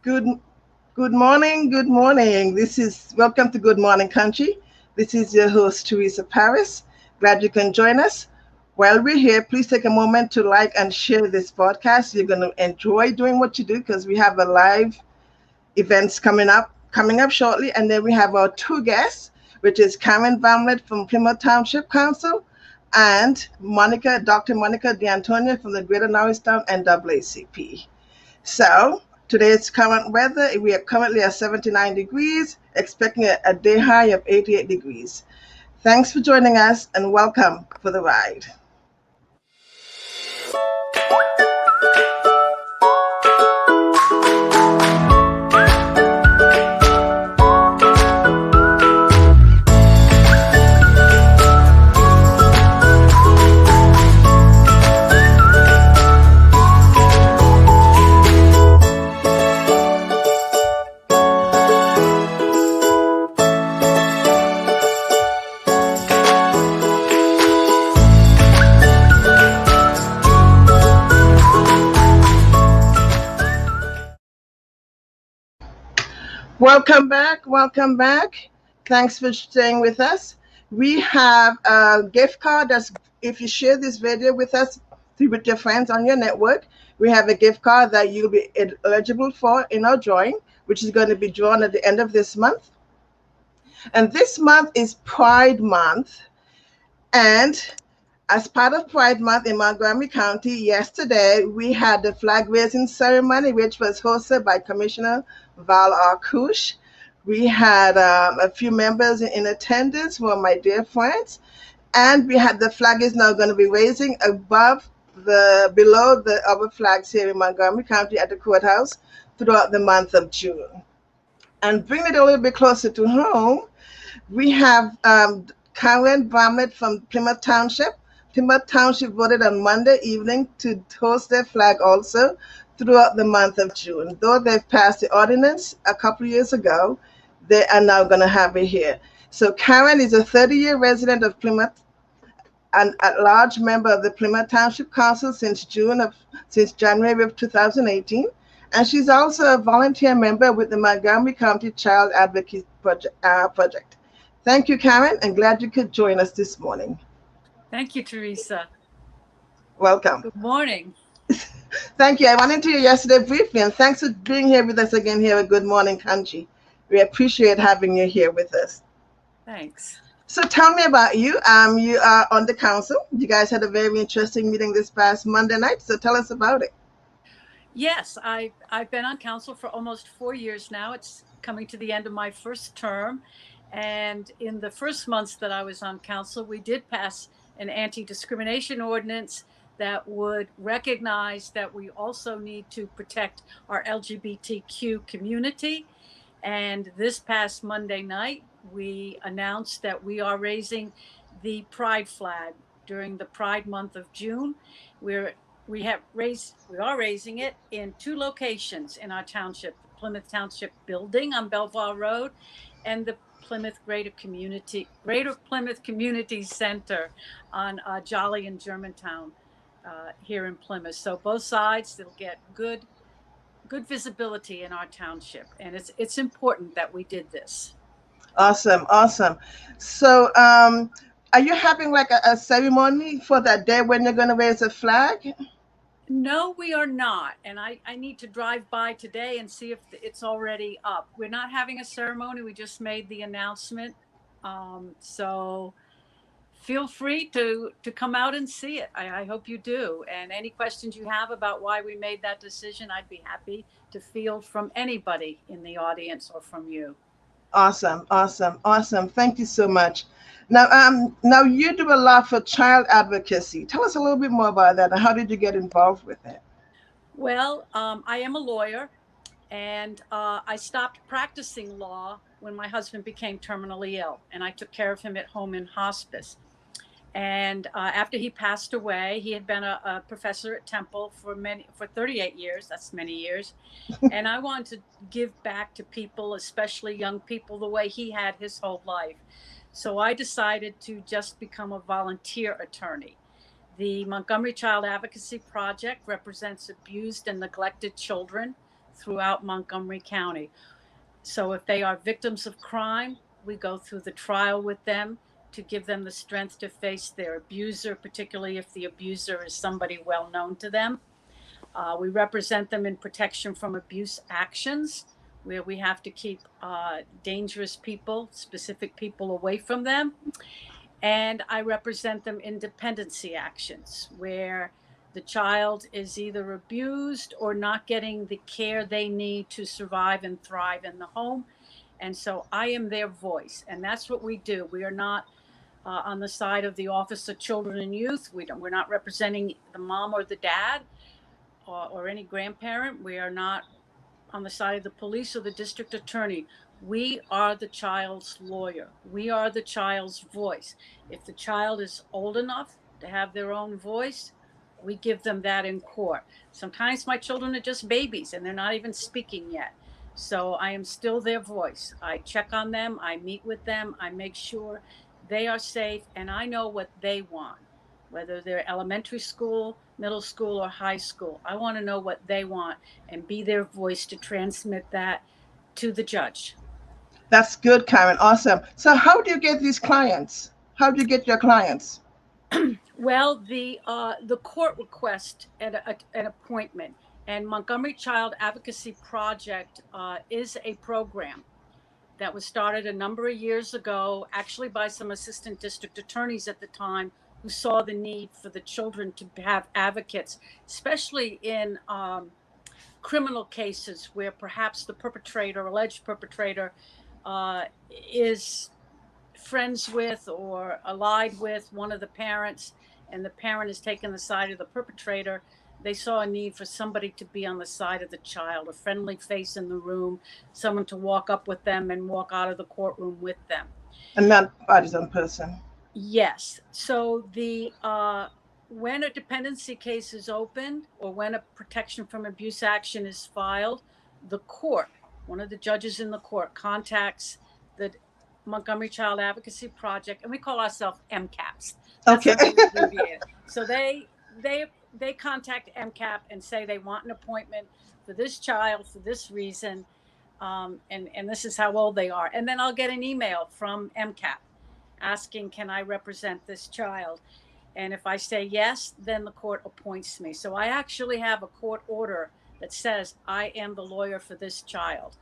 Good, good morning. Good morning. Welcome to Good Morning Country. This is your host Teresa Paris. Glad you can join us. While we're here, please take a moment to like and share this podcast. You're going to enjoy doing what you do because we have a live events coming up shortly, and then we have our two guests, which is Karen Bramblett from Plymouth Township Council and Dr. Monica D'Antonio from the Greater Norristown NAACP. So today's current weather, we are currently at 79 degrees, expecting a day high of 88 degrees. Thanks for joining us and welcome for the ride. Welcome back. Welcome back. Thanks for staying with us. We have a gift card that's, if you share this video with us, with your friends on your network, we have a gift card that you'll be eligible for in our drawing, which is going to be drawn at the end of this month. And this month is Pride Month. And as part of Pride Month in Montgomery County, yesterday we had the flag raising ceremony, which was hosted by Commissioner Val Arkush. We had a few members in attendance who are my dear friends, and the flag is now going to be raising below the other flags here in Montgomery County at the courthouse throughout the month of June. And bring it a little bit closer to home, we have Karen Bramblett from Plymouth Township. Plymouth Township voted on Monday evening to host their flag also throughout the month of June. Though they've passed the ordinance a couple of years ago, they are now going to have it here. So Karen is a 30-year resident of Plymouth and a large member of the Plymouth Township Council since January of 2018. And she's also a volunteer member with the Montgomery County Child Advocacy Project. Thank you, Karen, and glad you could join us this morning. Thank you, Teresa. Welcome. Good morning. Thank you. I went into you yesterday briefly, and thanks for being here with us again here at Good Morning Country. We appreciate having you here with us. Thanks. So tell me about you. You are on the council. You guys had a very interesting meeting this past Monday night, so tell us about it. Yes, I've been on council for almost 4 years now. It's coming to the end of my first term. And in the first months that I was on council, we did pass an anti-discrimination ordinance that would recognize that we also need to protect our LGBTQ community. And this past Monday night, we announced that we are raising the Pride flag during the Pride month of June. We are raising it in two locations in our township: the Plymouth Township building on Belvoir Road and the Greater Plymouth Community Center on Jolly and Germantown here in Plymouth. So both sides, they'll get good visibility in our township, and it's important that we did this. Awesome. So are you having like a ceremony for that day when you're going to raise a flag? No, we are not. And I need to drive by today and see if it's already up. We're not having a ceremony. We just made the announcement. So feel free to come out and see it. I hope you do. And any questions you have about why we made that decision, I'd be happy to field from anybody in the audience or from you. Awesome. Thank you so much. Now you do a lot for child advocacy. Tell us a little bit more about that. And how did you get involved with it? Well, I am a lawyer, and I stopped practicing law when my husband became terminally ill, and I took care of him at home in hospice. And after he passed away, he had been a professor at Temple for 38 years. That's many years. And I wanted to give back to people, especially young people, the way he had his whole life. So I decided to just become a volunteer attorney. The Montgomery Child Advocacy Project represents abused and neglected children throughout Montgomery County. So if they are victims of crime, we go through the trial with them to give them the strength to face their abuser, particularly if the abuser is somebody well known to them. We represent them in protection from abuse actions, where we have to keep dangerous people, specific people away from them. And I represent them in dependency actions, where the child is either abused or not getting the care they need to survive and thrive in the home. And so I am their voice, and that's what we do. We are not on the side of the Office of Children and Youth. We're not representing the mom or the dad or any grandparent. We are not on the side of the police or the district attorney. We are the child's lawyer. We are the child's voice. If the child is old enough to have their own voice, we give them that in court. Sometimes my children are just babies and they're not even speaking yet. So I am still their voice. I check on them. I meet with them. I make sure they are safe, and I know what they want, whether they're elementary school, middle school, or high school. I want to know what they want and be their voice to transmit that to the judge. That's good, Karen. Awesome. So how do you get these clients? How do you get your clients? Well, the court request an appointment, and Montgomery Child Advocacy Project is a program that was started a number of years ago, actually by some assistant district attorneys at the time, who saw the need for the children to have advocates, especially in criminal cases where perhaps the perpetrator, alleged perpetrator, is friends with or allied with one of the parents, and the parent is taking the side of the perpetrator. They saw a need for somebody to be on the side of the child, a friendly face in the room, someone to walk up with them and walk out of the courtroom with them. And not partisan person. Yes. So when a dependency case is opened or when a protection from abuse action is filed, the court, one of the judges in the court, contacts the Montgomery Child Advocacy Project, and we call ourselves MCAPs. That's okay. So they contact MCAP and say they want an appointment for this child for this reason, and this is how old they are. And then I'll get an email from MCAP asking, can I represent this child? And if I say yes, then the court appoints me. So I actually have a court order that says I am the lawyer for this child.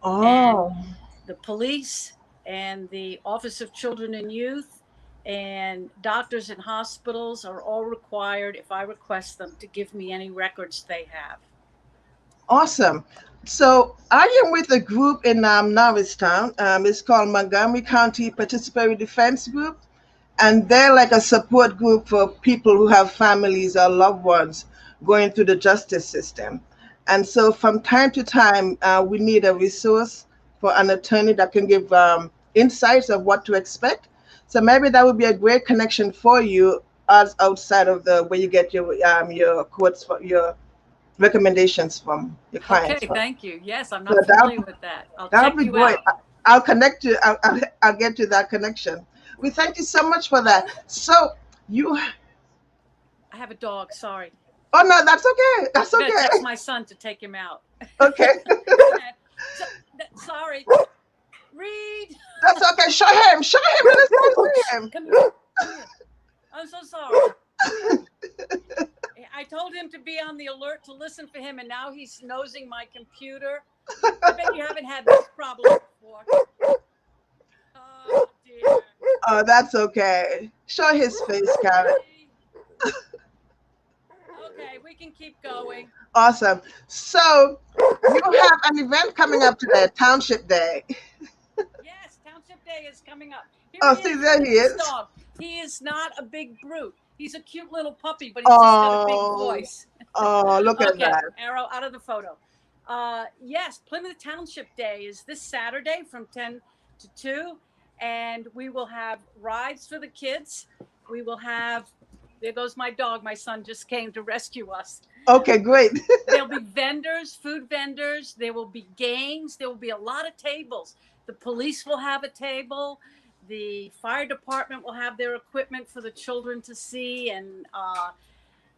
Oh. And the police and the Office of Children and Youth and doctors and hospitals are all required, if I request them, to give me any records they have. Awesome. So I am with a group in Norristown. It's called Montgomery County Participatory Defense Group. And they're like a support group for people who have families or loved ones going through the justice system. And so from time to time, we need a resource for an attorney that can give insights of what to expect. So maybe that would be a great connection for you as outside of the where you get your quotes for your recommendations from your clients. Okay, thank you. Yes, I'm not familiar with that. That'll be great. I'll connect you. I'll get you that connection. We thank you so much for that. So I have a dog. Sorry. Oh no, that's okay. That's okay. That's my son to take him out. Okay. Sorry. Reed. That's okay. Show him. Let's see him. Come here. I'm so sorry. I told him to be on the alert to listen for him, and now he's nosing my computer. I bet you haven't had this problem before. Oh, dear. Oh, that's okay. Show his face, Karen. Okay, we can keep going. Awesome. So you have an event coming up today, Township Day. Yes, Township Day is coming up. See, there he is. Dog. He is not a big brute. He's a cute little puppy, but he's just got a big voice. Oh, look at that. Arrow out of the photo. Yes, Plymouth Township Day is this Saturday from 10 to 2. And we will have rides for the kids. We will have, there goes my dog. My son just came to rescue us. Okay, great. There'll be vendors, food vendors. There will be games. There will be a lot of tables. The police will have a table. The fire department will have their equipment for the children to see and,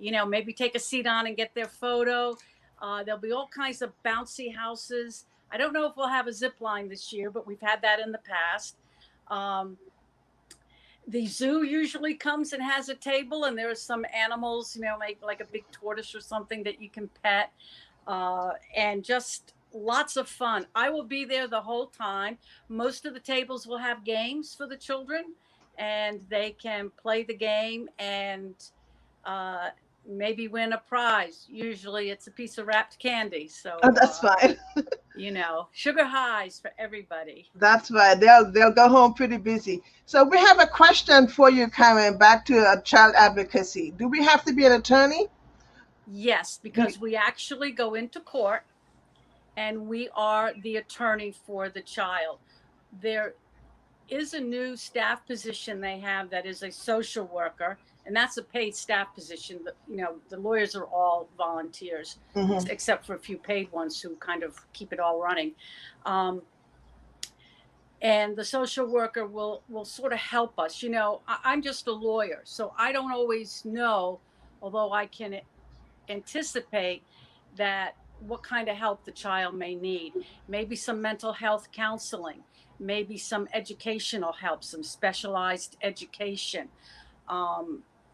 maybe take a seat on and get their photo. There'll be all kinds of bouncy houses. I don't know if we'll have a zip line this year, but we've had that in the past. The zoo usually comes and has a table, and there are some animals, like a big tortoise or something that you can pet, and just lots of fun. I will be there the whole time. Most of the tables will have games for the children, and they can play the game and maybe win a prize. Usually it's a piece of wrapped candy. So Oh, that's fine. Sugar highs for everybody. That's right. They'll go home pretty busy. So we have a question for you, Karen, back to child advocacy. Do we have to be an attorney? Yes, because we actually go into court and we are the attorney for the child. There is a new staff position they have that is a social worker, and that's a paid staff position. The lawyers are all volunteers, except for a few paid ones who kind of keep it all running. And the social worker will sort of help us. I'm just a lawyer, so I don't always know, although I can anticipate that what kind of help the child may need. Maybe some mental health counseling, maybe some educational help, some specialized education,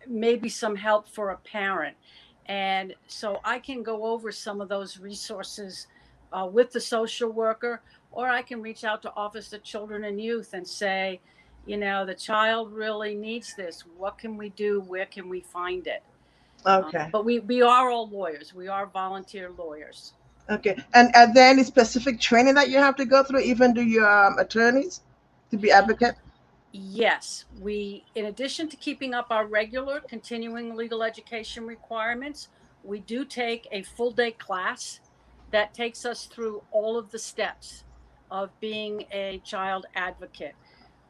maybe some help for a parent. And so I can go over some of those resources with the social worker, or I can reach out to Office of Children and Youth and say, the child really needs this. What can we do? Where can we find it? Okay. But we are all lawyers. We are volunteer lawyers. Okay. And are there any specific training that you have to go through, even do your attorneys, to be advocate? Yes. In addition to keeping up our regular continuing legal education requirements, we do take a full day class that takes us through all of the steps of being a child advocate,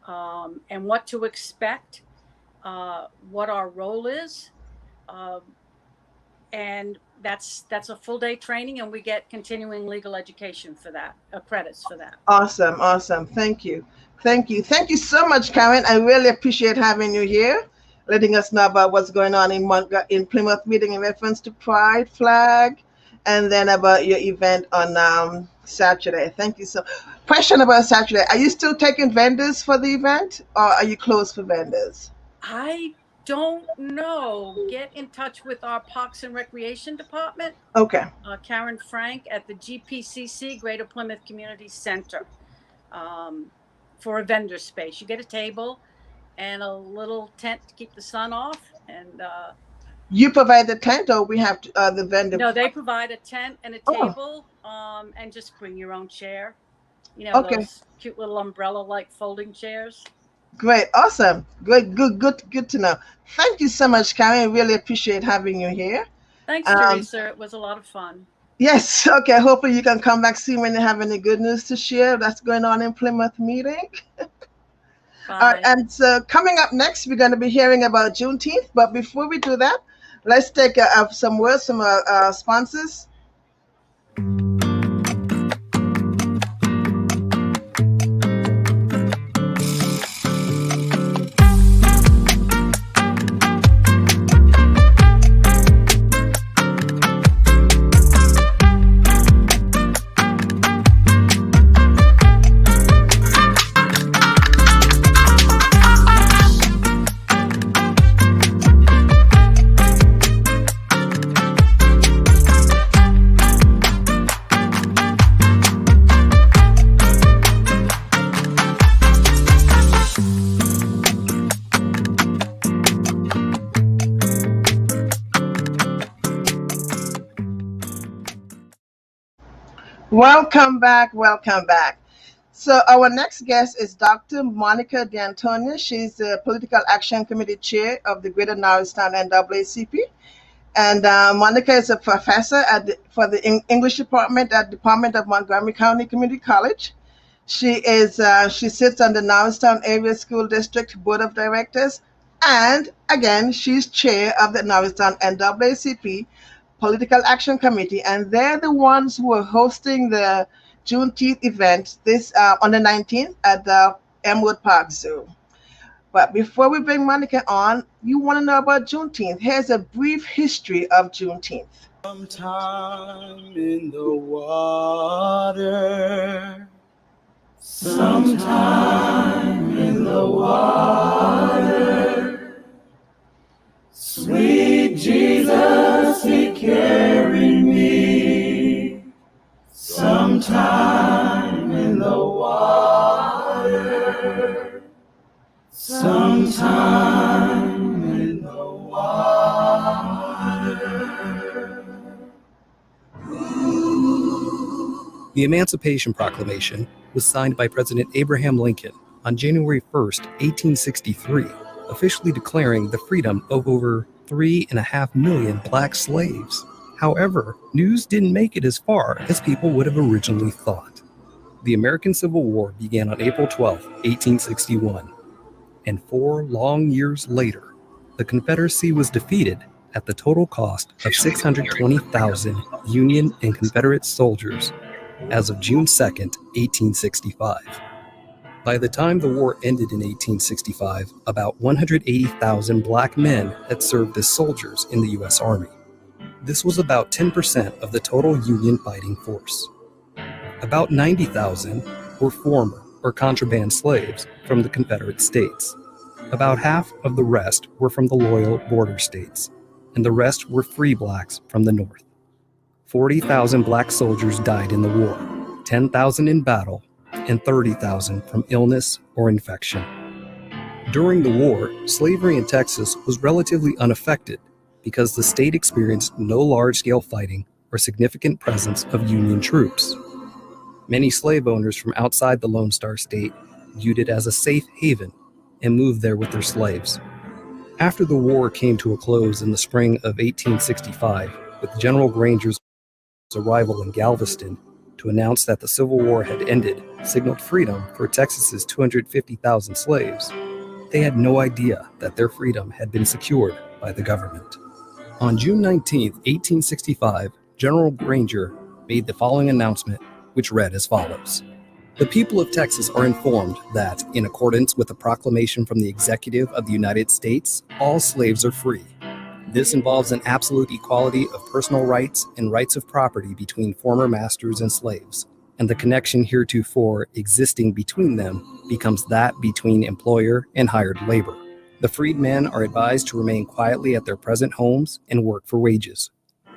and what to expect, what our role is. And that's a full day training, and we get continuing legal education for that, credits for that. Awesome. Thank you so much, Karen. I really appreciate having you here, letting us know about what's going on in Plymouth meeting in reference to Pride Flag, and then about your event on Saturday. Thank you. So, question about Saturday: are you still taking vendors for the event, or are you closed for vendors? I don't know. Get in touch with our Parks and Recreation Department. Okay. Karen Frank at the GPCC, Greater Plymouth Community Center, for a vendor space. You get a table and a little tent to keep the sun off. And you provide the tent, or we have to, the vendor? No, they provide a tent and a table, and just bring your own chair. Those cute little umbrella-like folding chairs. Great. Awesome. Great. Good to know. Thank you so much, Karen. I really appreciate having you here. Thanks, Teresa. It was a lot of fun. Yes. Okay. Hopefully you can come back soon when you have any good news to share that's going on in Plymouth meeting. And so coming up next, we're going to be hearing about Juneteenth. But before we do that, let's take some words from our sponsors. Welcome back. So our next guest is Dr. Monica D'Antonia. She's the Political Action Committee Chair of the Greater Norristown NAACP. And Monica is a professor for the English department at Department of Montgomery County Community College. She sits on the Norristown Area School District Board of Directors. And again, she's chair of the Norristown NAACP Political Action Committee, and they're the ones who are hosting the Juneteenth event this on the 19th at the Elmwood Park Zoo. But before we bring Monica on, you want to know about Juneteenth. Here's a brief history of Juneteenth. Sometime in the water, sometime in the water, sweet Jesus, He carried me. Sometime in the water, sometime in the water. The Emancipation Proclamation was signed by President Abraham Lincoln on January 1st, 1863, officially declaring the freedom of over 3.5 million black slaves. However, news didn't make it as far as people would have originally thought. The American Civil War began on April 12, 1861, and 4 long years later, the Confederacy was defeated at the total cost of 620,000 Union and Confederate soldiers as of June 2, 1865. By the time the war ended in 1865, about 180,000 black men had served as soldiers in the U.S. Army. This was about 10% of the total Union fighting force. About 90,000 were former or contraband slaves from the Confederate States. About half of the rest were from the loyal border states, and the rest were free blacks from the North. 40,000 black soldiers died in the war, 10,000 in battle, and 30,000 from illness or infection. During the war, slavery in Texas was relatively unaffected because the state experienced no large-scale fighting or significant presence of Union troops. Many slave owners from outside the Lone Star State viewed it as a safe haven and moved there with their slaves. After the war came to a close in the spring of 1865, with General Granger's arrival in Galveston to announce that the Civil War had ended, signaled freedom for Texas's 250,000 slaves, they had no idea that their freedom had been secured by the government. On June 19, 1865, General Granger made the following announcement, which read as follows. The people of Texas are informed that, in accordance with a proclamation from the Executive of the United States, all slaves are free. This involves an absolute equality of personal rights and rights of property between former masters and slaves, and the connection heretofore existing between them becomes that between employer and hired labor. The freedmen are advised to remain quietly at their present homes and work for wages.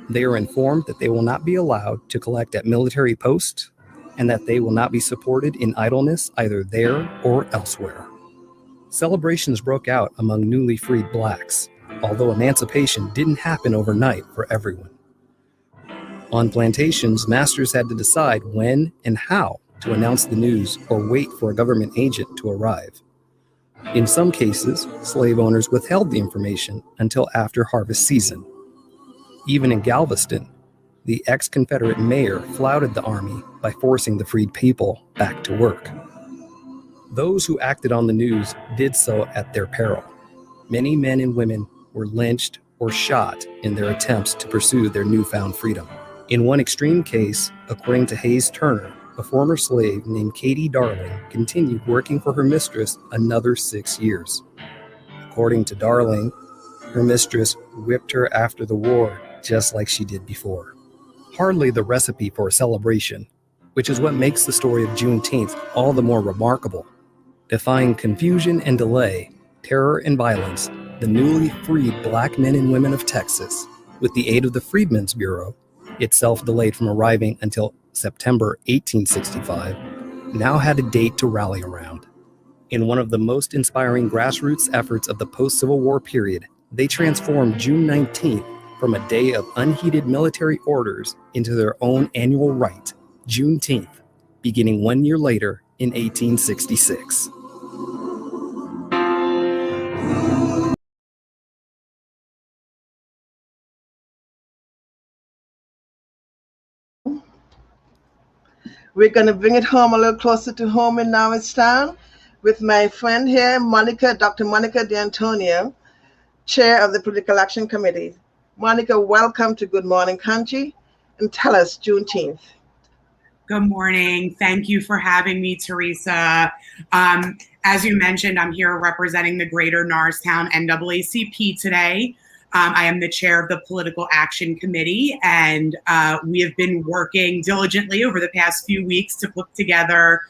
They are informed that they will not be allowed to collect at military posts and that they will not be supported in idleness either there or elsewhere. Celebrations broke out among newly freed blacks, although emancipation didn't happen overnight for everyone. On plantations, masters had to decide when and how to announce the news or wait for a government agent to arrive. In some cases, slave owners withheld the information until after harvest season. Even in Galveston, the ex-Confederate mayor flouted the army by forcing the freed people back to work. Those who acted on the news did so at their peril. Many men and women were lynched or shot in their attempts to pursue their newfound freedom. In one extreme case, according to Hayes Turner, a former slave named Katie Darling continued working for her mistress another 6 years. According to Darling, her mistress whipped her after the war just like she did before. Hardly the recipe for a celebration, which is what makes the story of Juneteenth all the more remarkable. Defying confusion and delay, terror and violence, the newly freed black men and women of Texas, with the aid of the Freedmen's Bureau, itself delayed from arriving until September 1865, now had a date to rally around. In one of the most inspiring grassroots efforts of the post-Civil War period, they transformed June 19th from a day of unheeded military orders into their own annual rite, Juneteenth, beginning 1 year later in 1866. We're going to bring it home a little closer to home in Norristown with my friend here, Monica, Dr. Monica D'Antonio, Chair of the Political Action Committee. Monica, welcome to Good Morning Conshy, and tell us Juneteenth. Good morning. Thank you for having me, Teresa. As you mentioned, I'm here representing the Greater Norristown NAACP today. I am the chair of the Political Action Committee, and we have been working diligently over the past few weeks to put together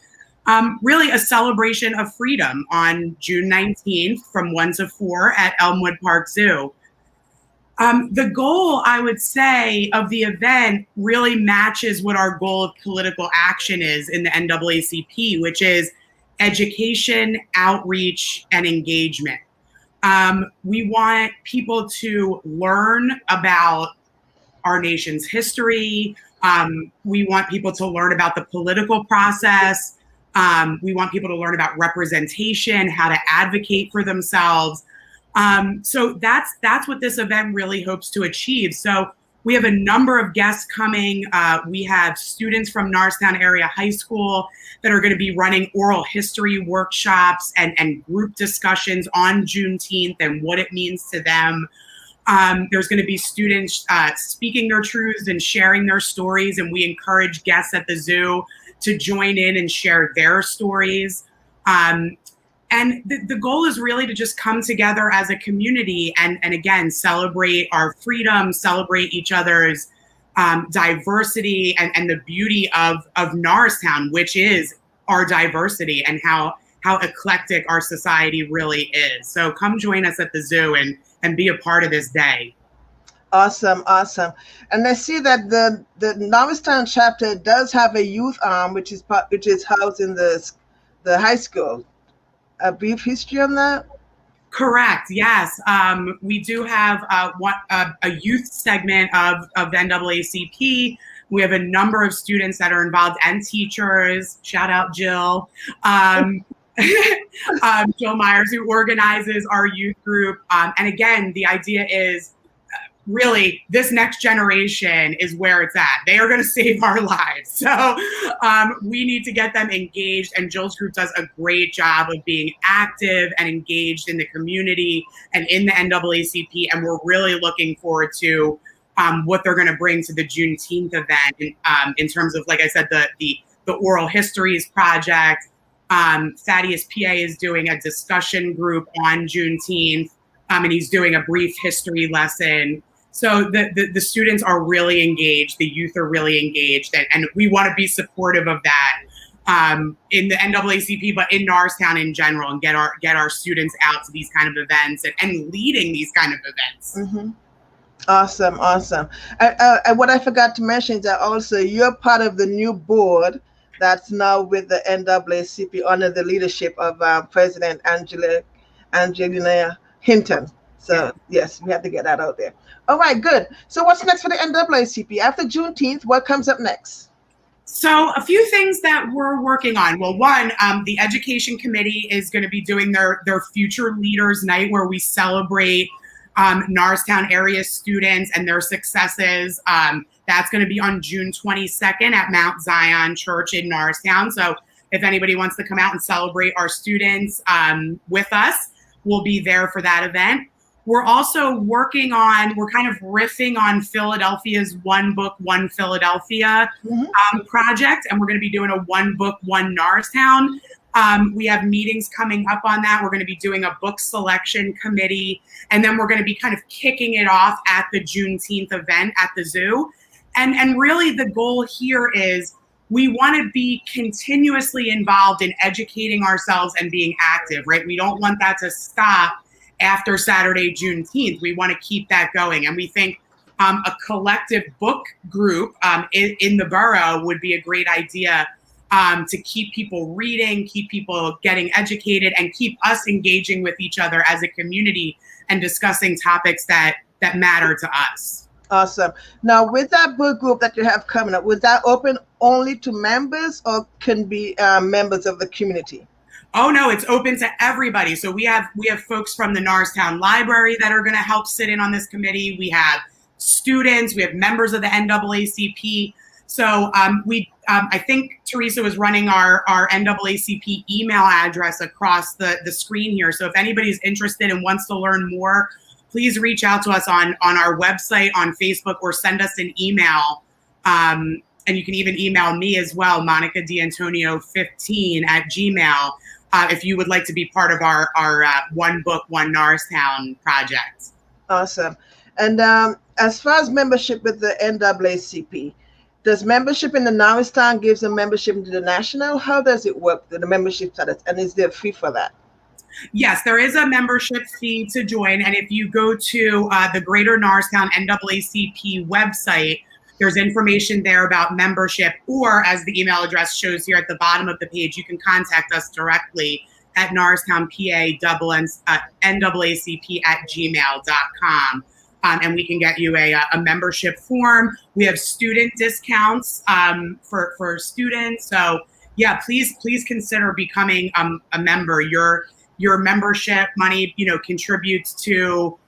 really a celebration of freedom on June 19th from 1 to 4 at Elmwood Park Zoo. The goal, I would say, of the event really matches what our goal of political action is in the NAACP, which is education, outreach, and engagement. We want people to learn about our nation's history. We want people to learn about the political process. We want people to learn about representation, how to advocate for themselves. So that's what this event really hopes to achieve. So we have a number of guests coming. We have students from Norristown Area High School that are going to be running oral history workshops and group discussions on Juneteenth and what it means to them. There's going to be students speaking their truths and sharing their stories, and we encourage guests at the zoo to join in and share their stories. And the goal is really to just come together as a community and again, celebrate our freedom, celebrate each other's diversity and the beauty of Norristown, which is our diversity and how eclectic our society really is. So come join us at the zoo and be a part of this day. Awesome, awesome. And I see that the Norristown chapter does have a youth arm, which is housed in the high school. A brief history on that? Correct. Yes, we do have a youth segment of the NAACP. We have a number of students that are involved and teachers. Shout out Jill. Jill Myers, who organizes our youth group. And again, the idea is really this next generation is where it's at. They are going to save our lives. So we need to get them engaged. And Jill's group does a great job of being active and engaged in the community and in the NAACP. And we're really looking forward to what they're going to bring to the Juneteenth event in terms of, like I said, the Oral Histories Project. Thaddeus PA is doing a discussion group on Juneteenth, and he's doing a brief history lesson. So the students are really engaged, the youth are really engaged, and we want to be supportive of that in the NAACP, but in Norristown in general, and get our students out to these kind of events and leading these kind of events. Mm-hmm. Awesome, awesome. And what I forgot to mention is that also you're part of the new board that's now with the NAACP under the leadership of President Angelina Hinton. So yes, we have to get that out there. All right, good. So what's next for the NAACP? After Juneteenth, what comes up next? So a few things that we're working on. Well, one, the Education Committee is going to be doing their Future Leaders Night, where we celebrate Norristown area students and their successes. That's going to be on June 22nd at Mount Zion Church in Norristown. So if anybody wants to come out and celebrate our students with us, we'll be there for that event. We're also we're kind of riffing on Philadelphia's One Book, One Philadelphia project, and we're going to be doing a One Book, One Norristown. We have meetings coming up on that. We're going to be doing a book selection committee, and then we're going to be kind of kicking it off at the Juneteenth event at the zoo. And really the goal here is we want to be continuously involved in educating ourselves and being active, right? We don't want that to stop after Saturday, Juneteenth. We want to keep that going. And we think a collective book group in the borough would be a great idea to keep people reading, keep people getting educated, and keep us engaging with each other as a community and discussing topics that matter to us. Awesome. Now, with that book group that you have coming up, was that open only to members or can be members of the community? Oh no, it's open to everybody. So we have folks from the Norristown Library that are going to help sit in on this committee. We have students, we have members of the NAACP. So I think Teresa was running our NAACP email address across the screen here. So if anybody's interested and wants to learn more, please reach out to us on our website, on Facebook, or send us an email. And you can even email me as well, MonicaD'Antonio15 @gmail. if you would like to be part of our One Book, One Norristown project. Awesome. And as far as membership with the NAACP, does membership in the Norristown gives a membership to the national? How does it work, the membership status? And is there a fee for that? Yes, there is a membership fee to join. And if you go to the Greater Norristown NAACP website, there's information there about membership, or as the email address shows here at the bottom of the page, you can contact us directly at norristownpa.naacp@gmail.com. And we can get you a membership form. We have student discounts for students. So yeah, please consider becoming a member. Your membership money, contributes to,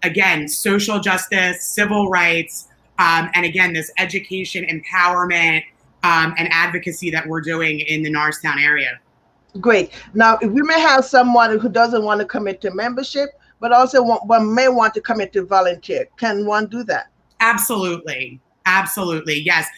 again, social justice, civil rights, and again, this education, empowerment, and advocacy that we're doing in the Norristown area. Great. Now, if we may have someone who doesn't want to commit to membership, but also one may want to commit to volunteer. Can one do that? Absolutely. Absolutely. Yes.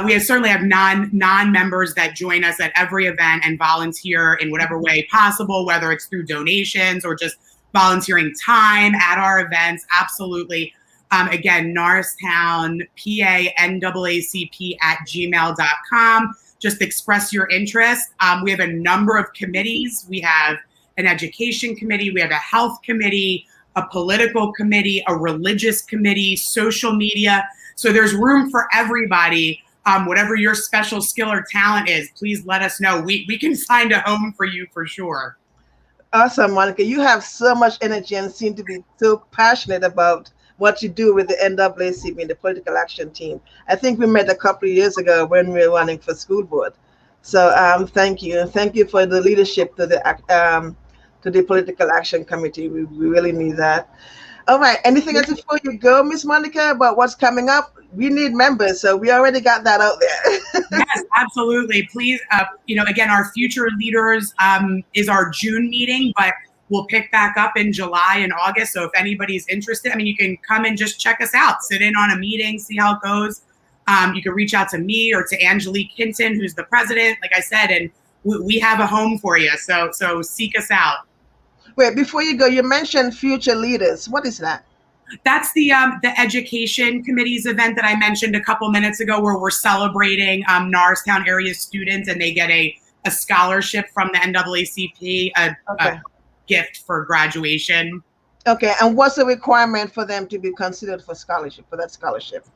We certainly have non-members that join us at every event and volunteer in whatever way possible, whether it's through donations or just volunteering time at our events. Absolutely. Again, Norristown, PA, NAACP@gmail.com. Just express your interest. We have a number of committees. We have an education committee. We have a health committee, a political committee, a religious committee, social media. So there's room for everybody. Whatever your special skill or talent is, please let us know. We can find a home for you for sure. Awesome, Monica. You have so much energy and seem to be so passionate about what you do with the NAACP and the political action team. I think we met a couple of years ago when we were running for school board. So thank you. And thank you for the leadership to the political action committee. We really need that. All right. Anything else before you go, Miss Monica, about what's coming up? We need members, so we already got that out there. Yes, absolutely. Please, again, our future leaders is our June meeting, but we'll pick back up in July and August. So if anybody's interested, you can come and just check us out, sit in on a meeting, see how it goes. You can reach out to me or to Angelique Hinton, who's the president, like I said, and we have a home for you. So seek us out. Wait, before you go, you mentioned future leaders. What is that? That's the education committee's event that I mentioned a couple minutes ago, where we're celebrating Norristown area students, and they get a scholarship from the NAACP, a gift for graduation. Okay, and what's the requirement for them to be considered for that scholarship?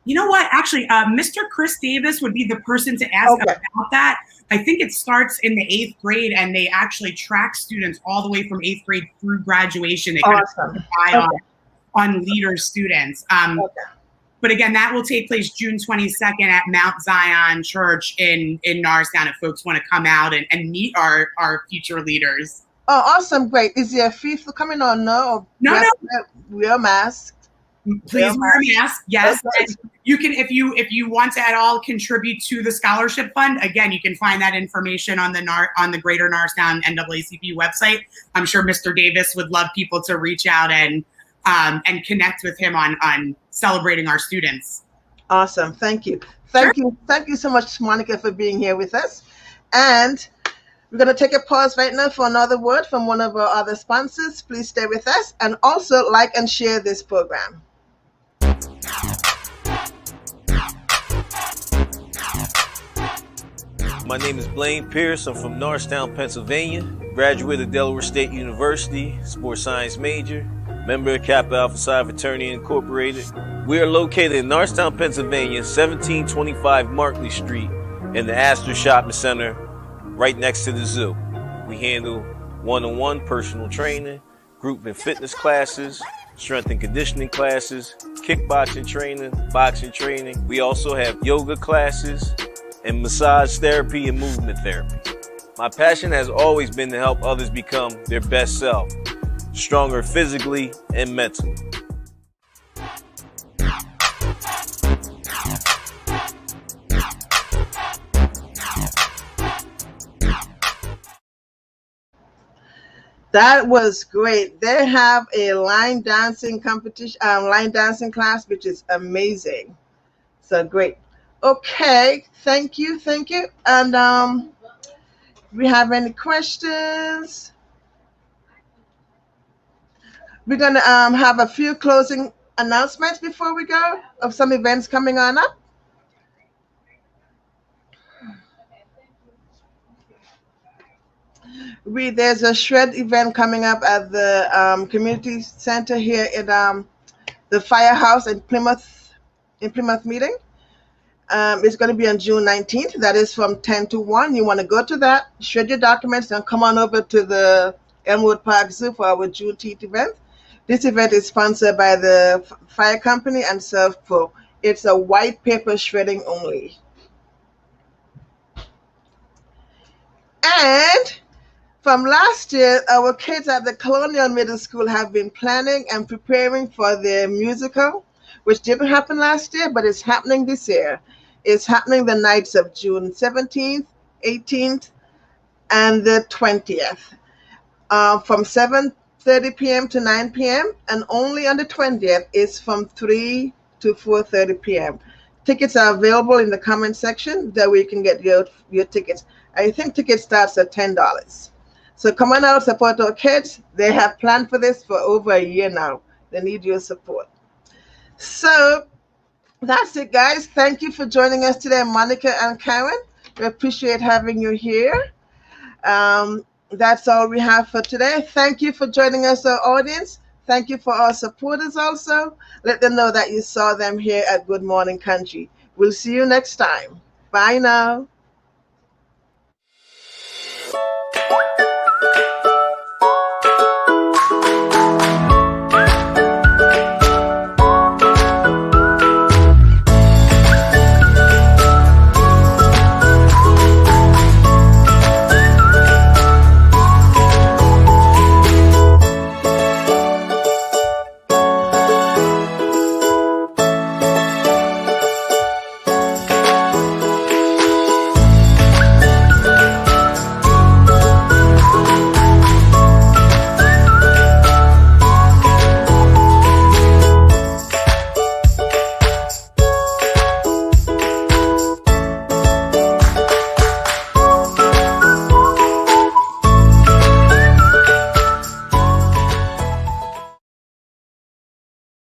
You know what? Actually, Mr. Chris Davis would be the person to ask about that. I think it starts in the 8th grade, and they actually track students all the way from 8th grade through graduation. They kind of rely on leader students. But again, that will take place June 22nd at Mount Zion Church in Norristown, if folks want to come out and meet our future leaders. Oh, awesome. Great. Is there a fee for coming or no? No. Wear a mask. Please wear a mask. Yes. Okay. And you can, if you want to at all contribute to the scholarship fund, again, you can find that information on the Greater Norristown NAACP website. I'm sure Mr. Davis would love people to reach out and connect with him on celebrating our students. Awesome. Thank you. Thank you so much, Monica, for being here with us. And we're going to take a pause right now for another word from one of our other sponsors. Please stay with us, and also like and share this program. My name is Blaine Pierce. I'm from Norristown, Pennsylvania. Graduate of Delaware State University, sports science major, member of Kappa Alpha Psi Fraternity Incorporated. We are located in Norristown, Pennsylvania, 1725 Markley Street, in the Astor Shopping Center, right next to the zoo. We handle one-on-one personal training, group and fitness classes, strength and conditioning classes, kickboxing training, boxing training. We also have yoga classes and massage therapy and movement therapy. My passion has always been to help others become their best self, stronger physically and mentally. That was great. They have a line dancing competition, line dancing class, which is amazing. So great. Okay, thank you. And We have any questions? We're going to have a few closing announcements before we go of some events coming on up. There's a shred event coming up at the community center here in the firehouse in Plymouth meeting. It's going to be on June 19th. That is from 10 to 1. You want to go to that, shred your documents, and come on over to the Elmwood Park Zoo for our Juneteenth event. This event is sponsored by the fire company and Serve Pro. It's a white paper shredding only. And from last year, our kids at the Colonial Middle School have been planning and preparing for their musical, which didn't happen last year, but it's happening this year. It's happening the nights of June 17th, 18th, and the 20th, from 7:30 p.m. to 9 p.m., and only on the 20th is from 3 to 4:30 p.m. Tickets are available in the comment section. There you can get your tickets. I think tickets starts at $10. So come on out, support our kids. They have planned for this for over a year now. They need your support. So that's it, guys. Thank you for joining us today, Monica and Karen. We appreciate having you here. That's all we have for today. Thank you for joining us, our audience. Thank you for our supporters also. Let them know that you saw them here at Good Morning Country. We'll see you next time. Bye now.